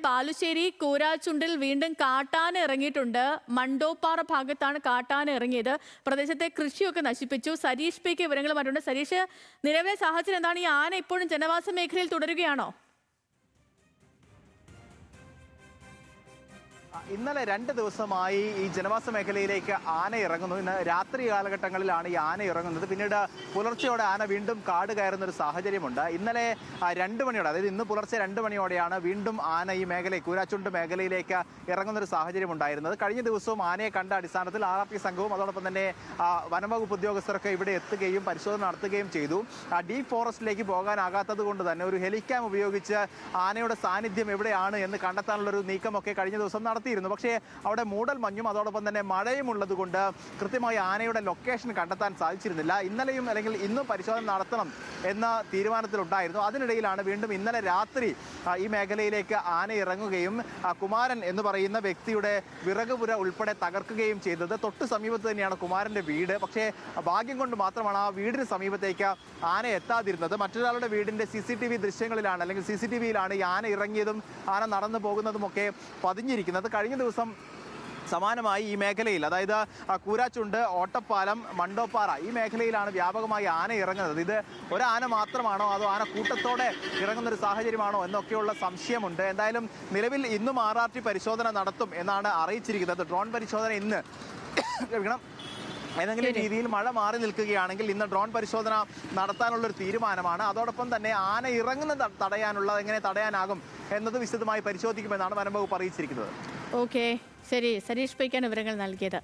ബാലുശ്ശേരി കൂരാച്ചുണ്ടിൽ വീണ്ടും കാട്ടാന ഇറങ്ങിയിട്ടുണ്ട്. മണ്ടോപ്പാറ ഭാഗത്താണ് കാട്ടാന ഇറങ്ങിയത്. പ്രദേശത്തെ കൃഷിയൊക്കെ നശിപ്പിച്ചു. സരീഷ് പിക്ക് വിവരങ്ങൾ മറ്റുണ്ട്. സരീഷ്, നിലവിലെ സാഹചര്യം എന്താണ്? ഈ ആന ഇപ്പോഴും ജനവാസ മേഖലയിൽ തുടരുകയാണോ? ഇന്നലെ 2 ദിവസമായി ഈ ജനവാസ മേഖലയിലേക്ക് ആന ഇറങ്ങുന്നു. ഇന്ന് രാത്രി കാലഘട്ടങ്ങളിലാണ് ഈ ആന ഇറങ്ങുന്നത്. പിന്നീട് പുലർച്ചെയോടെ ആന വീണ്ടും കാട് കയറുന്ന ഒരു സാഹചര്യമുണ്ട്. ഇന്നലെ 2 മണിയോടെ, അതായത് ഇന്ന് പുലർച്ചെ 2 മണിയോടെയാണ് വീണ്ടും ആന ഈ മേഖല കൂരാച്ചുണ്ട് മേഖലയിലേക്ക് ഇറങ്ങുന്ന ഒരു സാഹചര്യം ഉണ്ടായിരുന്നത്. കഴിഞ്ഞ ദിവസവും ആനയെ കണ്ട അടിസ്ഥാനത്തിൽ RRP സംഘവും അതോടൊപ്പം തന്നെ വനംവകുപ്പ് ഉദ്യോഗസ്ഥരൊക്കെ ഇവിടെ എത്തുകയും പരിശോധന നടത്തുകയും ചെയ്തു. ഡീപ് ഫോറസ്റ്റിലേക്ക് പോകാനാകാത്തത് കൊണ്ട് തന്നെ ഒരു ഹെലിക്യാം ഉപയോഗിച്ച് ആനയുടെ സാന്നിധ്യം എവിടെയാണ് എന്ന് കണ്ടെത്താനുള്ളൊരു നീക്കമൊക്കെ കഴിഞ്ഞ ദിവസം നടത്തിയിരുന്നു. പക്ഷേ അവിടെ മൂടൽ മഞ്ഞും അതോടൊപ്പം തന്നെ മഴയും ഉള്ളത് കൊണ്ട് കൃത്യമായി ആനയുടെ ലൊക്കേഷൻ കണ്ടെത്താൻ സാധിച്ചിരുന്നില്ല. ഇന്നലെയും അല്ലെങ്കിൽ ഇന്നും പരിശോധന നടത്തണം എന്ന തീരുമാനത്തിലുണ്ടായിരുന്നു. അതിനിടയിലാണ് വീണ്ടും ഇന്നലെ രാത്രി ഈ മേഖലയിലേക്ക് ആന ഇറങ്ങുകയും കുമാരൻ എന്ന് പറയുന്ന വ്യക്തിയുടെ വിറകുപുര ഉൾപ്പെടെ തകർക്കുകയും ചെയ്തത്. തൊട്ട് സമീപത്ത് തന്നെയാണ് കുമാരൻ്റെ വീട്. പക്ഷേ ഭാഗ്യം കൊണ്ട് മാത്രമാണ് ആ വീടിന് സമീപത്തേക്ക് ആന എത്താതിരുന്നത്. മറ്റൊരാളുടെ വീടിൻ്റെ CCTV ദൃശ്യങ്ങളിലാണ് അല്ലെങ്കിൽ CCTVയിലാണ് ഈ ആന ഇറങ്ങിയതും ആന നടന്നു പോകുന്നതുമൊക്കെ പതിഞ്ഞിരിക്കുന്നത്. കഴിഞ്ഞ ദിവസം സമാനമായി ഈ മേഖലയിൽ, അതായത് കൂരാച്ചുണ്ട്, ഓട്ടപ്പാലം, മണ്ടോപ്പാറ ഈ മേഖലയിലാണ് വ്യാപകമായി ആന ഇറങ്ങുന്നത്. ഇത് ഒരാന മാത്രമാണോ അതോ ആന കൂട്ടത്തോടെ ഇറങ്ങുന്നൊരു സാഹചര്യമാണോ എന്നൊക്കെയുള്ള സംശയമുണ്ട്. എന്തായാലും നിലവിൽ ഇന്നും RRT പരിശോധന നടത്തും എന്നാണ് അറിയിച്ചിരിക്കുന്നത്. ഡ്രോൺ പരിശോധന ഇന്ന് ഏതെങ്കിലും രീതിയിൽ മഴ മാറി നിൽക്കുകയാണെങ്കിൽ ഇന്ന് ഡ്രോൺ പരിശോധന നടത്താനുള്ളൊരു തീരുമാനമാണ്. അതോടൊപ്പം തന്നെ ആന ഇറങ്ങുന്നത് തടയാനുള്ളത് എങ്ങനെ തടയാനാകും എന്നത് വിശദമായി പരിശോധിക്കുമെന്നാണ് വനംവകുപ്പ് അറിയിച്ചിരിക്കുന്നത്. ഓക്കെ, ശരി. സരീഷ് പിക്കാണ് വിവരങ്ങൾ നൽകിയത്.